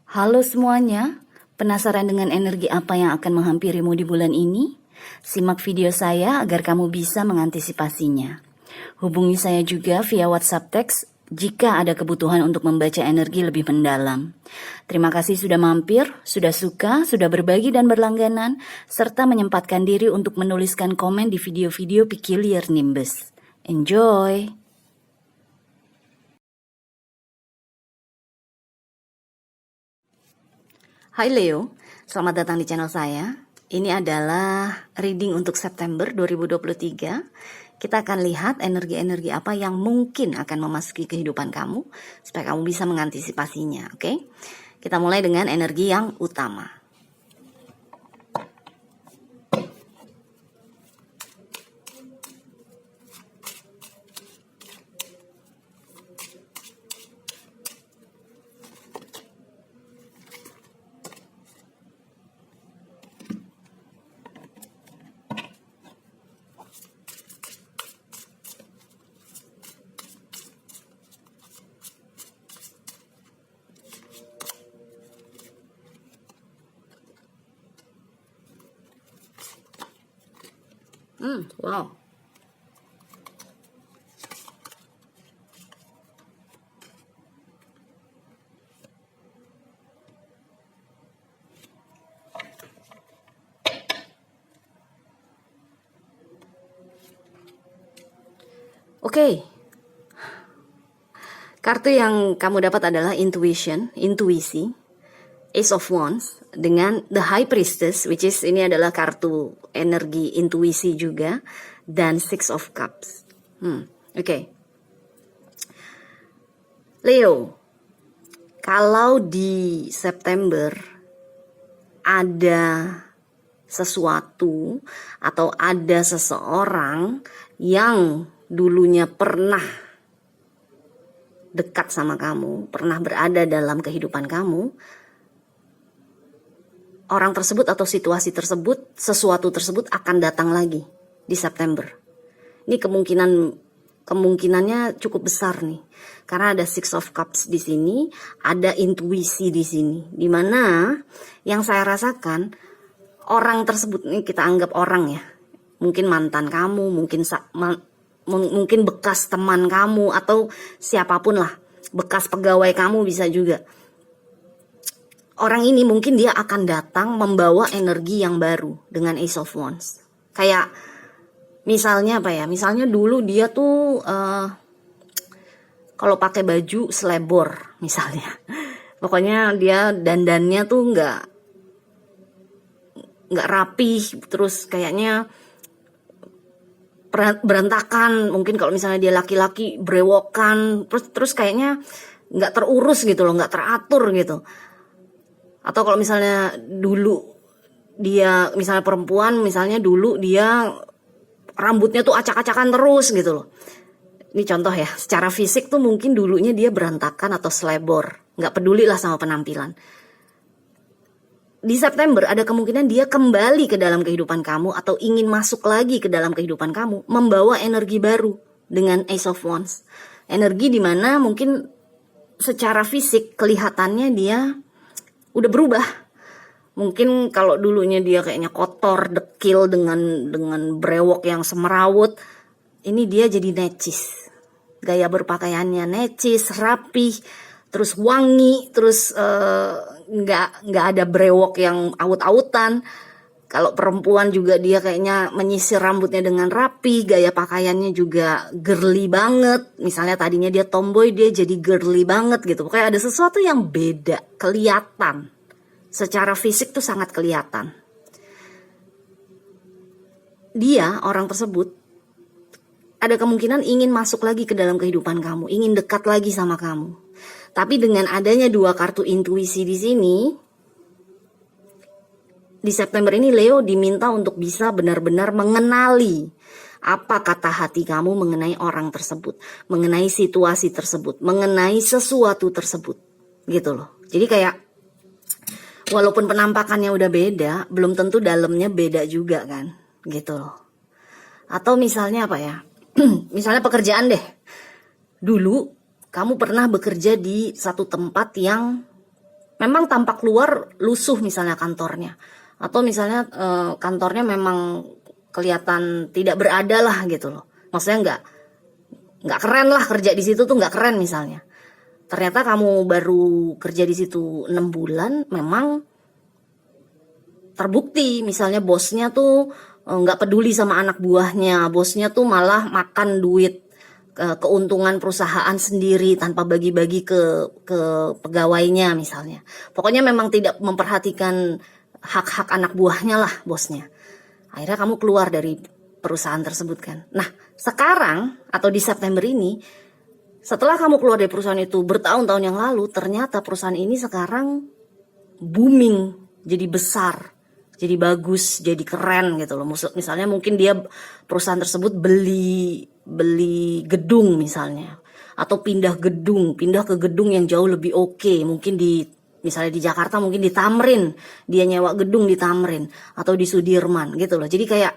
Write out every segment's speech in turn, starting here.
Halo semuanya, penasaran dengan energi apa yang akan menghampirimu di bulan ini? Simak video saya agar kamu bisa mengantisipasinya. Hubungi saya juga via WhatsApp teks jika ada kebutuhan untuk membaca energi lebih mendalam. Terima kasih sudah mampir, sudah suka, sudah berbagi dan berlangganan, serta menyempatkan diri untuk menuliskan komen di video-video Peculiar Nimbus. Enjoy! Hai Leo, selamat datang di channel saya. Ini adalah reading untuk September 2023. Kita akan lihat energi-energi apa yang mungkin akan memasuki kehidupan kamu, supaya kamu bisa mengantisipasinya, oke? Kita mulai dengan energi yang utama. Wow. Oke. Kartu yang kamu dapat adalah intuisi, Ace of Wands, dengan The High Priestess, which is ini adalah kartu energi intuisi juga, dan Six of Cups. Oke. Leo, kalau di September ada sesuatu atau ada seseorang yang dulunya pernah dekat sama kamu, pernah berada dalam kehidupan kamu, orang tersebut atau situasi tersebut, sesuatu tersebut akan datang lagi di September. Ini kemungkinannya cukup besar nih, karena ada Six of Cups di sini, ada intuisi di sini, dimana yang saya rasakan orang tersebut, ini kita anggap orang ya, mungkin mantan kamu, mungkin bekas teman kamu atau siapapun lah, bekas pegawai kamu bisa juga. Orang ini mungkin dia akan datang membawa energi yang baru dengan Ace of Wands. Kayak misalnya apa ya? Misalnya dulu dia tuh kalau pakai baju selebor misalnya. Pokoknya dia dandannya tuh nggak rapi, terus kayaknya berantakan. Mungkin kalau misalnya dia laki-laki brewokan, terus kayaknya nggak terurus gitu loh, nggak teratur gitu. Atau kalau misalnya dulu dia, misalnya perempuan, misalnya dulu dia rambutnya tuh acak-acakan terus gitu loh. Ini contoh ya, secara fisik tuh mungkin dulunya dia berantakan atau selebor, nggak peduli lah sama penampilan. Di September ada kemungkinan dia kembali ke dalam kehidupan kamu atau ingin masuk lagi ke dalam kehidupan kamu, membawa energi baru dengan Ace of Wands. Energi dimana mungkin secara fisik kelihatannya dia udah berubah. Mungkin kalau dulunya dia kayaknya kotor, dekil dengan brewok yang semerawut, ini dia jadi necis. Gaya berpakaiannya necis, rapi, terus wangi, terus nggak ada brewok yang aut-autan. Kalau perempuan juga dia kayaknya menyisir rambutnya dengan rapi, gaya pakaiannya juga girly banget. Misalnya tadinya dia tomboy, dia jadi girly banget gitu. Pokoknya ada sesuatu yang beda, kelihatan. Secara fisik tuh sangat kelihatan. Dia, orang tersebut, ada kemungkinan ingin masuk lagi ke dalam kehidupan kamu, ingin dekat lagi sama kamu. Tapi dengan adanya dua kartu intuisi di sini, di September ini Leo diminta untuk bisa benar-benar mengenali apa kata hati kamu mengenai orang tersebut, mengenai situasi tersebut, mengenai sesuatu tersebut, gitu loh. Jadi kayak walaupun penampakannya udah beda, belum tentu dalamnya beda juga kan, gitu loh. Atau misalnya apa ya, misalnya pekerjaan deh. Dulu kamu pernah bekerja di satu tempat yang memang tampak luar lusuh misalnya kantornya, atau misalnya kantornya memang kelihatan tidak berada lah gitu loh. Maksudnya nggak keren lah, kerja di situ tuh nggak keren misalnya. Ternyata kamu baru kerja di situ 6 bulan, memang terbukti misalnya bosnya tuh nggak peduli sama anak buahnya, bosnya tuh malah makan duit keuntungan perusahaan sendiri tanpa bagi-bagi ke pegawainya misalnya. Pokoknya memang tidak memperhatikan hak-hak anak buahnya lah bosnya. Akhirnya kamu keluar dari perusahaan tersebut kan. Nah, sekarang atau di September ini, setelah kamu keluar dari perusahaan itu bertahun-tahun yang lalu, ternyata perusahaan ini sekarang booming, jadi besar, jadi bagus, jadi keren gitu loh. Misalnya mungkin dia perusahaan tersebut beli gedung misalnya, atau pindah ke gedung yang jauh lebih oke. Mungkin misalnya di Jakarta, mungkin di Tamrin, dia nyewa gedung di Tamrin atau di Sudirman gitu loh. Jadi kayak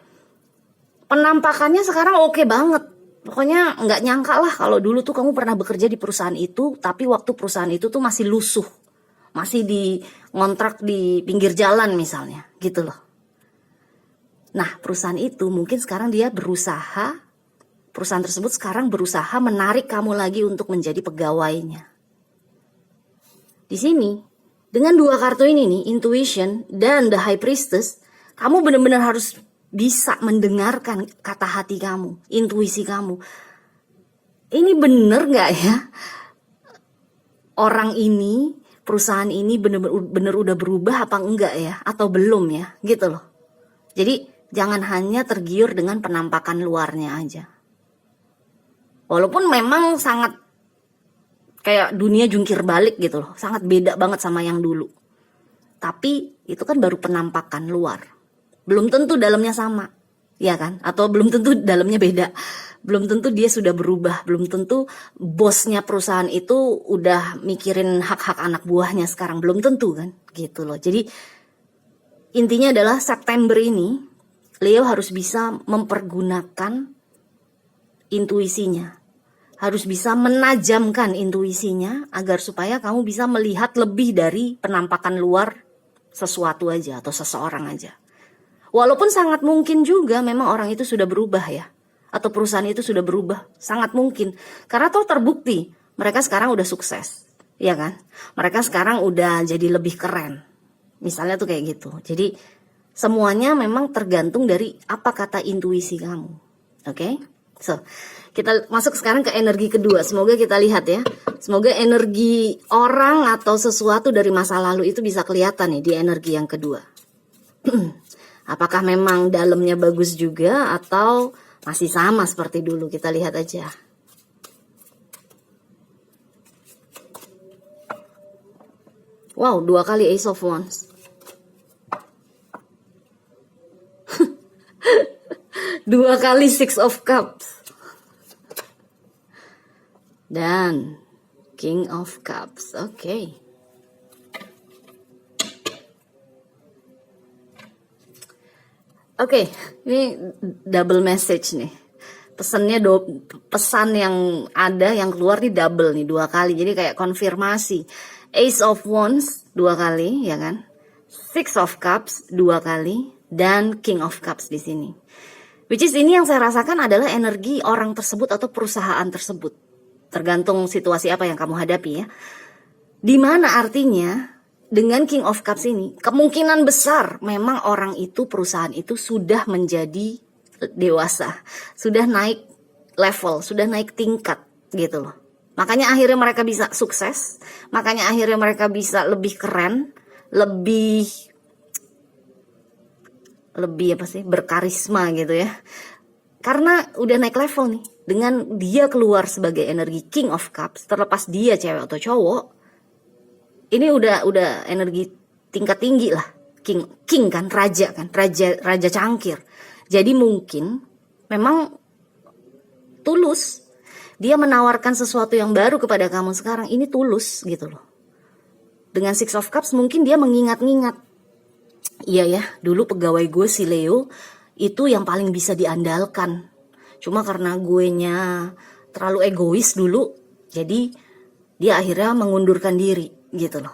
penampakannya sekarang oke banget. Pokoknya nggak nyangka lah kalau dulu tuh kamu pernah bekerja di perusahaan itu, tapi waktu perusahaan itu tuh masih lusuh, masih di ngontrak di pinggir jalan misalnya gitu loh. Nah, perusahaan itu mungkin sekarang perusahaan tersebut sekarang berusaha menarik kamu lagi untuk menjadi pegawainya. Di sini, dengan 2 kartu ini nih, Intuition dan The High Priestess, kamu benar-benar harus bisa mendengarkan kata hati kamu, intuisi kamu. Ini bener gak ya? Orang ini, perusahaan ini bener-bener udah berubah apa enggak ya? Atau belum ya? Gitu loh. Jadi, jangan hanya tergiur dengan penampakan luarnya aja. Walaupun memang sangat kayak dunia jungkir balik gitu loh. Sangat beda banget sama yang dulu. Tapi itu kan baru penampakan luar. Belum tentu dalamnya sama. Ya kan? Atau belum tentu dalamnya beda. Belum tentu dia sudah berubah. Belum tentu bosnya perusahaan itu udah mikirin hak-hak anak buahnya sekarang. Belum tentu kan? Gitu loh. Jadi intinya adalah September ini Leo harus bisa mempergunakan intuisinya. Harus bisa menajamkan intuisinya agar supaya kamu bisa melihat lebih dari penampakan luar sesuatu aja atau seseorang aja. Walaupun sangat mungkin juga memang orang itu sudah berubah ya. Atau perusahaan itu sudah berubah. Sangat mungkin. Karena toh terbukti mereka sekarang udah sukses. Ya kan? Mereka sekarang udah jadi lebih keren. Misalnya tuh kayak gitu. Jadi semuanya memang tergantung dari apa kata intuisi kamu. Oke? So, kita masuk sekarang ke energi kedua. Semoga kita lihat ya. Semoga energi orang atau sesuatu dari masa lalu itu bisa kelihatan nih di energi yang kedua. Apakah memang dalamnya bagus juga atau masih sama seperti dulu? Kita lihat aja. Wow, 2 kali Ace of Wands. 2 kali Six of Cups. Dan King of Cups. Oke. Oke, ini double message nih. Pesan yang ada yang keluar nih double nih 2 kali. Jadi kayak konfirmasi. Ace of Wands 2 kali, ya kan? Six of Cups 2 kali dan King of Cups di sini. Which is ini yang saya rasakan adalah energi orang tersebut atau perusahaan tersebut. Tergantung situasi apa yang kamu hadapi ya. Dimana artinya dengan King of Cups ini kemungkinan besar memang orang itu, perusahaan itu sudah menjadi dewasa, sudah naik level, sudah naik tingkat gitu loh. Makanya akhirnya mereka bisa sukses, makanya akhirnya mereka bisa lebih keren, lebih apa sih, berkarisma gitu ya. Karena udah naik level nih. Dengan dia keluar sebagai energi King of Cups, terlepas dia cewek atau cowok, ini udah energi tingkat tinggi lah. King kan, raja kan, raja cangkir. Jadi mungkin memang tulus. Dia menawarkan sesuatu yang baru kepada kamu sekarang, ini tulus gitu loh. Dengan Six of Cups mungkin dia mengingat-ingat. Iya ya, dulu pegawai gue si Leo itu yang paling bisa diandalkan. Cuma karena guenya terlalu egois dulu, jadi dia akhirnya mengundurkan diri gitu loh.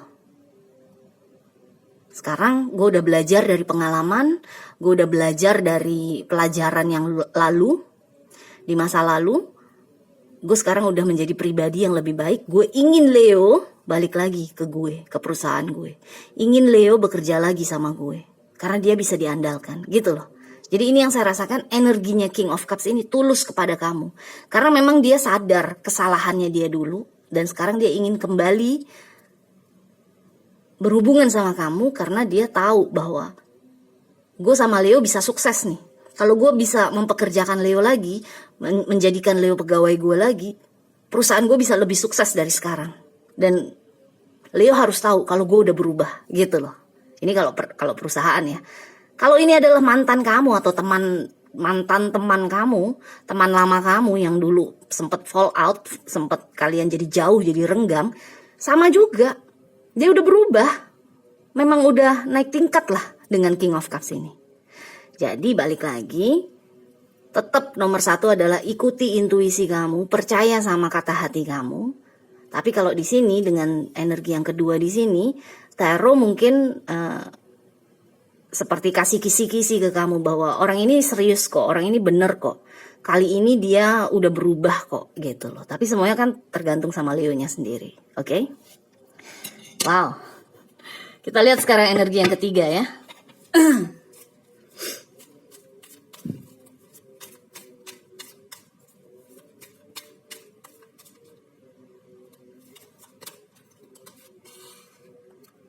Sekarang gue udah belajar dari pengalaman, gue udah belajar dari pelajaran yang lalu, di masa lalu. Gue sekarang udah menjadi pribadi yang lebih baik. Gue ingin Leo balik lagi ke gue, ke perusahaan gue. Ingin Leo bekerja lagi sama gue, karena dia bisa diandalkan, gitu loh. Jadi ini yang saya rasakan, energinya King of Cups ini tulus kepada kamu. Karena memang dia sadar kesalahannya dia dulu, dan sekarang dia ingin kembali berhubungan sama kamu karena dia tahu bahwa gue sama Leo bisa sukses nih. Kalau gue bisa mempekerjakan Leo lagi, menjadikan Leo pegawai gue lagi, perusahaan gue bisa lebih sukses dari sekarang. Dan Leo harus tahu kalau gue udah berubah, gitu loh. Ini kalau perusahaan ya. Kalau ini adalah mantan kamu atau mantan teman kamu, teman lama kamu yang dulu sempat fall out, sempat kalian jadi jauh, jadi renggang, sama juga. Dia udah berubah, memang udah naik tingkat lah dengan King of Cups ini. Jadi balik lagi, tetap nomor 1 adalah ikuti intuisi kamu, percaya sama kata hati kamu. Tapi kalau di sini dengan energi yang kedua di sini, tarot mungkin seperti kasih kisi-kisi ke kamu bahwa orang ini serius kok, orang ini bener kok. Kali ini dia udah berubah kok, gitu loh. Tapi semuanya kan tergantung sama Leo-nya sendiri, oke? Wow, kita lihat sekarang energi yang ketiga ya.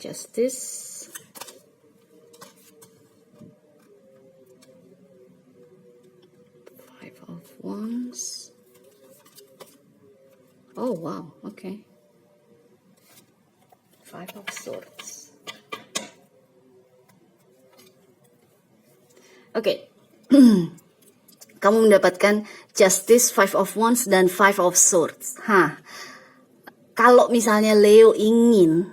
Justice, Five of Wands. Oh wow, okay. Five of Swords. Oke. Kamu mendapatkan Justice, Five of Wands, dan Five of Swords. Kalau misalnya Leo ingin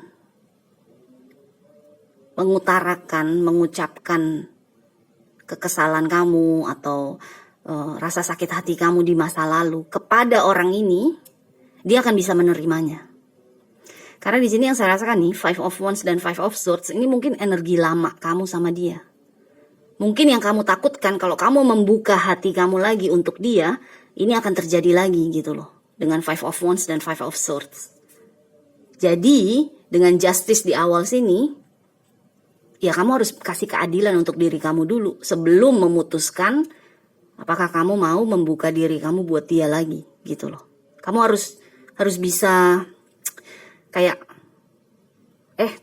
mengutarakan, mengucapkan kekesalan kamu atau rasa sakit hati kamu di masa lalu kepada orang ini, dia akan bisa menerimanya. Karena di sini yang saya rasakan nih, Five of Wands dan Five of Swords ini mungkin energi lama kamu sama dia. Mungkin yang kamu takutkan kalau kamu membuka hati kamu lagi untuk dia, ini akan terjadi lagi gitu loh. Dengan Five of Wands dan Five of Swords. Jadi dengan Justice di awal sini, ya kamu harus kasih keadilan untuk diri kamu dulu sebelum memutuskan apakah kamu mau membuka diri kamu buat dia lagi gitu loh. Kamu harus bisa kayak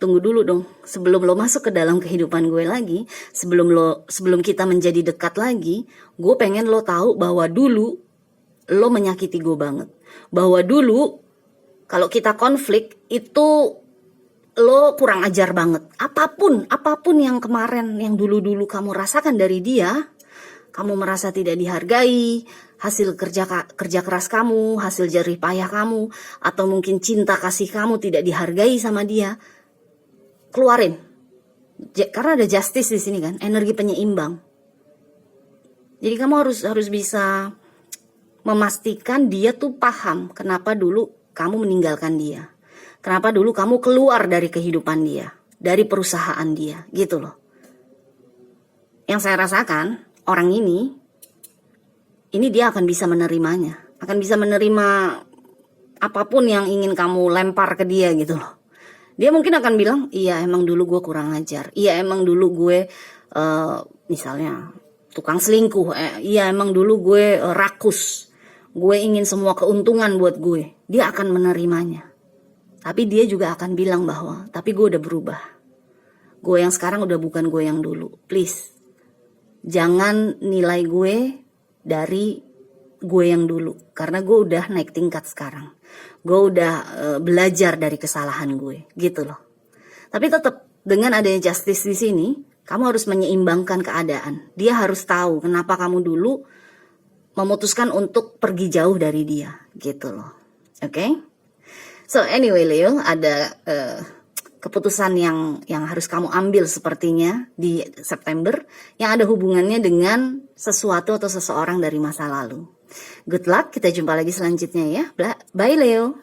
tunggu dulu dong, sebelum lo masuk ke dalam kehidupan gue lagi, sebelum kita menjadi dekat lagi, gue pengen lo tahu bahwa dulu lo menyakiti gue banget, bahwa dulu kalau kita konflik itu lo kurang ajar banget. Apapun yang kemarin, yang dulu kamu rasakan dari dia, kamu merasa tidak dihargai, hasil kerja keras kamu, hasil jerih payah kamu, atau mungkin cinta kasih kamu tidak dihargai sama dia, keluarin. Karena ada justice di sini kan, energi penyeimbang. Jadi kamu harus bisa memastikan dia tuh paham kenapa dulu kamu meninggalkan dia, kenapa dulu kamu keluar dari kehidupan dia, dari perusahaan dia, gitu loh. Yang saya rasakan, orang ini dia akan bisa menerimanya, akan bisa menerima apapun yang ingin kamu lempar ke dia gitu loh. Dia mungkin akan bilang, iya emang dulu gue kurang ajar, iya emang dulu gue misalnya tukang selingkuh, iya emang dulu gue rakus, gue ingin semua keuntungan buat gue. Dia akan menerimanya. Tapi dia juga akan bilang bahwa, tapi gue udah berubah, gue yang sekarang udah bukan gue yang dulu. Please, jangan nilai gue dari gue yang dulu, karena gue udah naik tingkat sekarang. Gue udah belajar dari kesalahan gue, gitu loh. Tapi tetap dengan adanya justice di sini, kamu harus menyeimbangkan keadaan. Dia harus tahu kenapa kamu dulu memutuskan untuk pergi jauh dari dia, gitu loh. Oke? So anyway Leo, ada keputusan yang harus kamu ambil sepertinya di September yang ada hubungannya dengan sesuatu atau seseorang dari masa lalu. Good luck, kita jumpa lagi selanjutnya ya. Bye Leo.